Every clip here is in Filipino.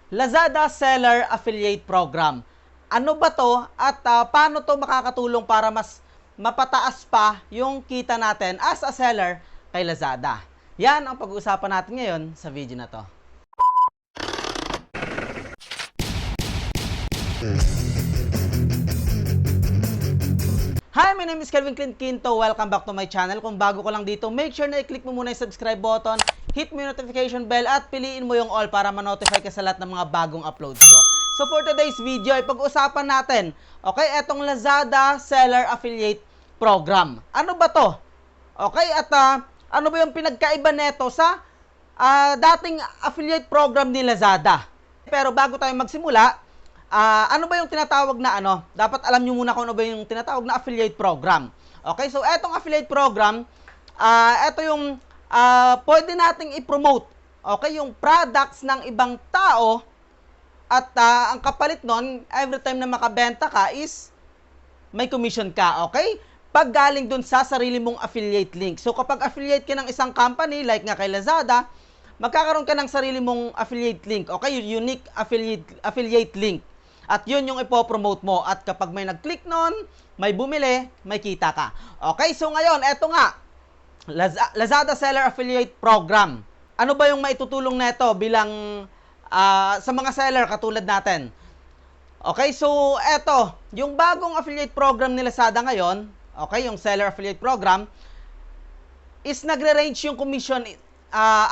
Lazada Seller Affiliate Program. Ano ba to at paano to makakatulong para mas mapataas pa yung kita natin as a seller kay Lazada? Yan ang pag-uusapan natin ngayon sa video na to. Hi, my name is Kelvin Clint Quinto. Welcome back to my channel. Kung bago ko lang dito, make sure na i-click mo muna yung subscribe button, hit mo yung notification bell at piliin mo yung all para ma-notify ka sa lahat ng mga bagong uploads ko. So for today's video ay pag-usapan natin, okay, etong Lazada Seller Affiliate Program. Ano ba to? Okay, at ano ba yung pinagkaiba neto sa dating affiliate program ni Lazada? Pero bago tayo magsimula, ano ba yung tinatawag na dapat alam nyo muna kung ano ba yung tinatawag na affiliate program. Okay, so etong affiliate program, ito yung pwede nating i-promote, okay, yung products ng ibang tao at ang kapalit nun, every time na makabenta ka is may commission ka, okay? Pag galing dun sa sarili mong affiliate link. So kapag affiliate ka ng isang company, like nga kay Lazada, magkakaroon ka ng sarili mong affiliate link, okay? Unique affiliate link. At yun yung ipopromote mo. At kapag may nag-click nun, may bumili, may kita ka. Okay, so ngayon, eto nga, Lazada Seller Affiliate Program. Ano ba yung maitutulong neto bilang sa mga seller katulad natin? Okay, so eto, yung bagong affiliate program ni Lazada ngayon, okay, yung Seller Affiliate Program, is nagre-range yung commission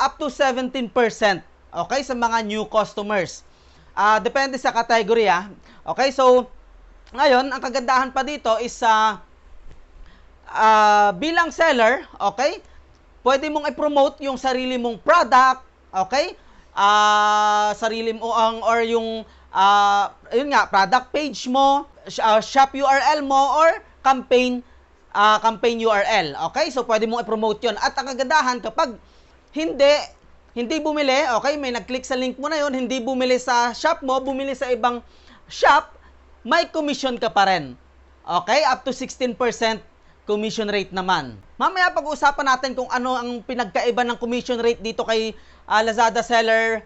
up to 17%, okay, sa mga new customers. Depende sa category, Okay, so ngayon, ang kagandahan pa dito is bilang seller, okay, pwede mong i-promote yung sarili mong product, okay, sarili mo or yung yun nga, product page mo, shop URL mo, or campaign URL, okay, so pwede mong i-promote yun. At ang kagandahan, kapag hindi bumili, okay, may nag-click sa link mo na yun, hindi bumili sa shop mo, bumili sa ibang shop, may commission ka pa rin. Okay, up to 16% commission rate naman. Mamaya pag-uusapan natin kung ano ang pinagkaiba ng commission rate dito kay Lazada Seller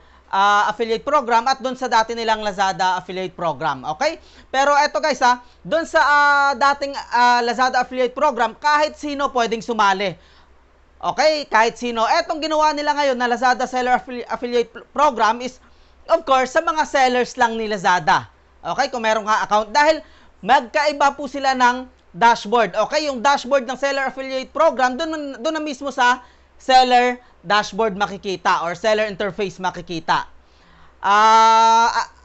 Affiliate Program at doon sa dati nilang Lazada Affiliate Program. Okay? Pero eto guys, doon sa dating Lazada Affiliate Program, kahit sino pwedeng sumali. Okay, kahit sino. Etong ginawa nila ngayon na Lazada Seller Affiliate Program is, of course, sa mga sellers lang ni Lazada. Okay, kung meron ka account. Dahil magkaiba po sila ng dashboard. Okay, yung dashboard ng Seller Affiliate Program, doon na mismo sa Seller Dashboard makikita or Seller Interface makikita.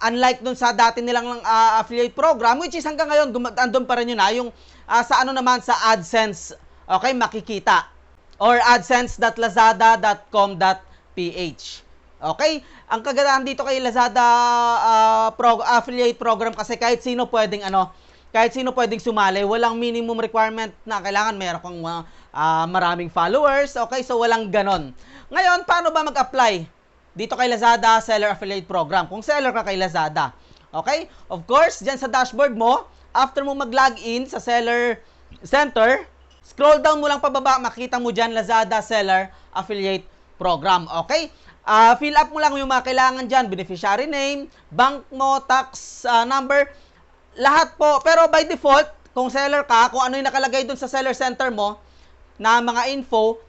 Unlike dun sa dati nilang affiliate program, which is hanggang ngayon, andun pa rin yun yung sa naman sa AdSense, okay, makikita. Or adsense.lazada.com.ph. Okay? Ang kagandahan dito kay Lazada affiliate program kasi kahit sino pwedeng sumali, walang minimum requirement na kailangan meron kang maraming followers. Okay? So walang ganon. Ngayon, paano ba mag-apply dito kay Lazada Seller Affiliate Program? Kung seller ka kay Lazada. Okay? Of course, diyan sa dashboard mo, after mo mag-login sa Seller Center, scroll down mo lang pababa, makita mo dyan Lazada Seller Affiliate Program. Okay? Fill up mo lang yung mga kailangan dyan. Beneficiary name, bank mo, tax number, lahat po. Pero by default, kung seller ka, kung ano yung nakalagay dun sa Seller Center mo na mga info,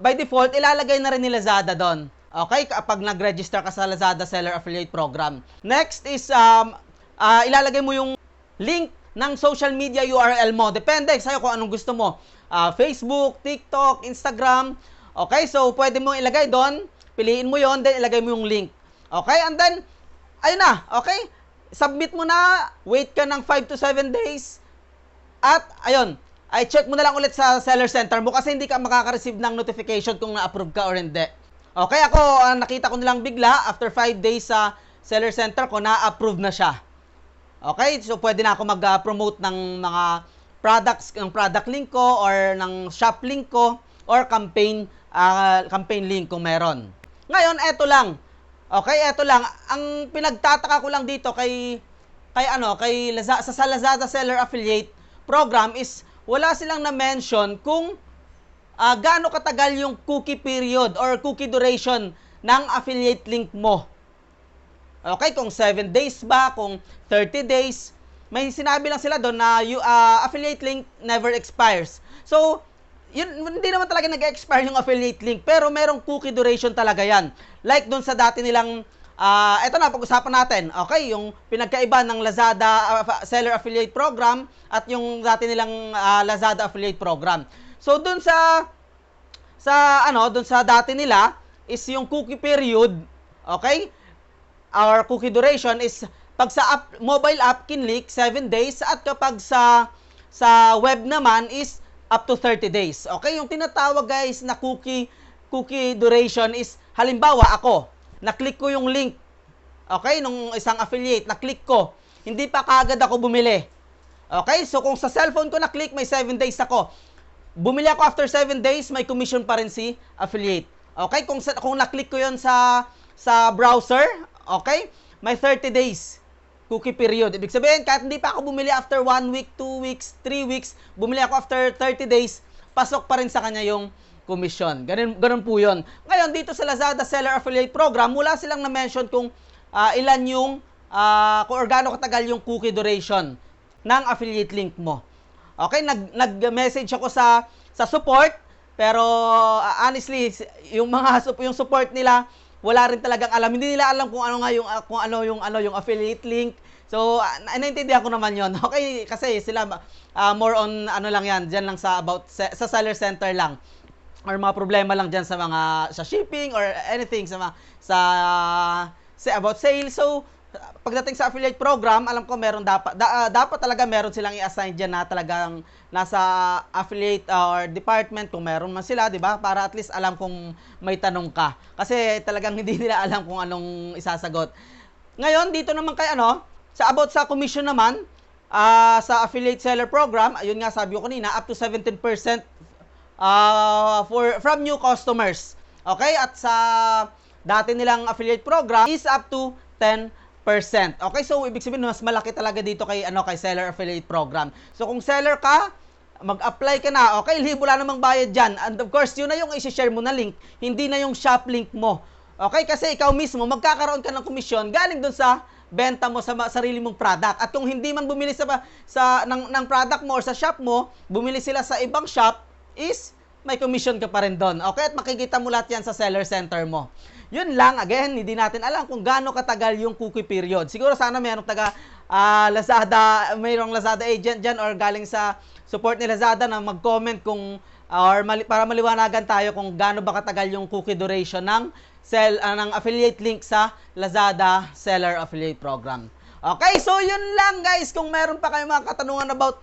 by default, ilalagay na rin ni Lazada dun. Okay? Kapag nag-register ka sa Lazada Seller Affiliate Program. Next is, ilalagay mo yung link ng social media URL mo. Depende sa'yo kung anong gusto mo. Facebook, TikTok, Instagram. Okay, so pwede mo ilagay doon. Piliin mo yon, then ilagay mo yung link. Okay, and then, ayun na. Okay, submit mo na. Wait ka ng 5 to 7 days. At, ayun, ay check mo na lang ulit sa Seller Center mo kasi hindi ka makaka-receive ng notification kung na-approve ka or hindi. Okay, ako, nakita ko nilang bigla, after 5 days sa Seller Center ko, na-approve na siya. Okay, so pwede na ako mag-promote ng mga products, ng product link ko or ng shop link ko or campaign link kung meron. Ngayon, eto lang. Okay, eto lang. Ang pinagtataka ko lang dito kay Lazada, sa Lazada Seller Affiliate Program is wala silang na-mention kung gaano katagal yung cookie period or cookie duration ng affiliate link mo. Okay, kung 7 days ba, kung 30 days, may sinabi lang sila doon na affiliate link never expires. So, yun, hindi naman talaga nag-expire yung affiliate link, pero merong cookie duration talaga yan. Like doon sa dati nilang, eto na, pag-usapan natin, okay, yung pinagkaiba ng Lazada Seller Affiliate Program at yung dati nilang Lazada Affiliate Program. So, doon doon sa dati nila is yung cookie period, okay? Our cookie duration is pag sa mobile app kinlik 7 days at kapag sa web naman is up to 30 days. Okay? Yung tinatawag guys na cookie duration is halimbawa ako, na-click ko yung link. Okay? Nung isang affiliate, na-click ko. Hindi pa kaagad ako bumili. Okay? So kung sa cellphone ko na-click, may 7 days ako. Bumili ako after 7 days, may commission pa rin si affiliate. Okay? Kung na-click ko yon sa browser, okay? May 30 days cookie period. Ibig sabihin, kahit hindi pa ako bumili after 1 week, 2 weeks, 3 weeks, bumili ako after 30 days, pasok pa rin sa kanya yung commission. Ganun po yun. Ngayon, dito sa Lazada Seller Affiliate Program, wala silang na-mention kung ilan yung, kung gaano katagal yung cookie duration ng affiliate link mo. Okay? Nag-message ako sa support, pero honestly, yung support nila, wala rin talagang alam. Hindi nila alam kung ano yung affiliate link. So, naintindihan ko naman 'yon. Okay, kasi sila more on ano lang 'yan, diyan lang sa seller center lang. Or mga problema lang diyan sa shipping or anything sa about sales. So, pagdating sa affiliate program, alam ko meron dapat talaga meron silang i-assign diyan na talagang nasa affiliate or department kung meron man sila, 'di ba? Para at least alam kung may tanong ka. Kasi talagang hindi nila alam kung anong isasagot. Ngayon, dito naman kay sa commission naman, sa affiliate seller program, ayun nga sabi ko kanina, up to 17% from new customers. Okay? At sa dati nilang affiliate program is up to 10%. Okay, so ibig sabihin mas malaki talaga dito kay seller affiliate program. So kung seller ka, mag-apply ka na. Okay, libo lang namang bayad diyan. And of course, yun na yung i-share mo na link, hindi na yung shop link mo. Okay, kasi ikaw mismo magkakaroon ka ng komisyon galing doon sa benta mo sa sarili mong product. At kung hindi man bumili ng product mo or sa shop mo, bumili sila sa ibang shop, is may commission ka pa rin doon. Okay, at makikita mo lahat yan sa seller center mo. Yun lang, again, hindi natin alam kung gaano katagal yung cookie period. Siguro sana mayroong Lazada, mayroong Lazada agent dyan or galing sa support ni Lazada na mag-comment para maliwanagan tayo kung gaano ba katagal yung cookie duration ng affiliate link sa Lazada Seller Affiliate Program. Okay, so yun lang guys. Kung meron pa kayong mga katanungan about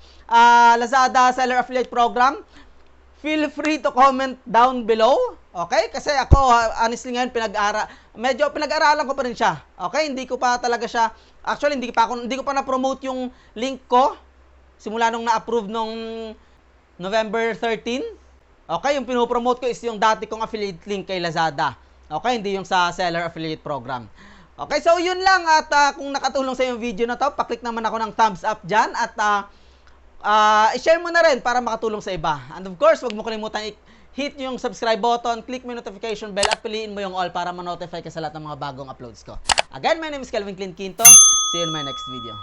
Lazada Seller Affiliate Program, feel free to comment down below. Okay? Kasi ako, honestly ngayon, medyo pinag-aralan ko pa rin siya. Okay? Hindi ko pa talaga siya, actually, hindi ko pa na-promote yung link ko. Simula nung na-approve nung November 13. Okay? Yung pinopromote ko is yung dati kong affiliate link kay Lazada. Okay? Hindi yung sa Seller Affiliate Program. Okay? So, yun lang. At kung nakatulong sa yung video na to, paklik naman ako ng thumbs up dyan. At i-share mo na rin para makatulong sa iba. And of course, huwag mo kalimutan hit yung subscribe button, click mo yung notification bell at piliin mo yung all para ma-notify ka sa lahat ng mga bagong uploads ko. Again, my name is Kelvin Clint Quinto. See you in my next video.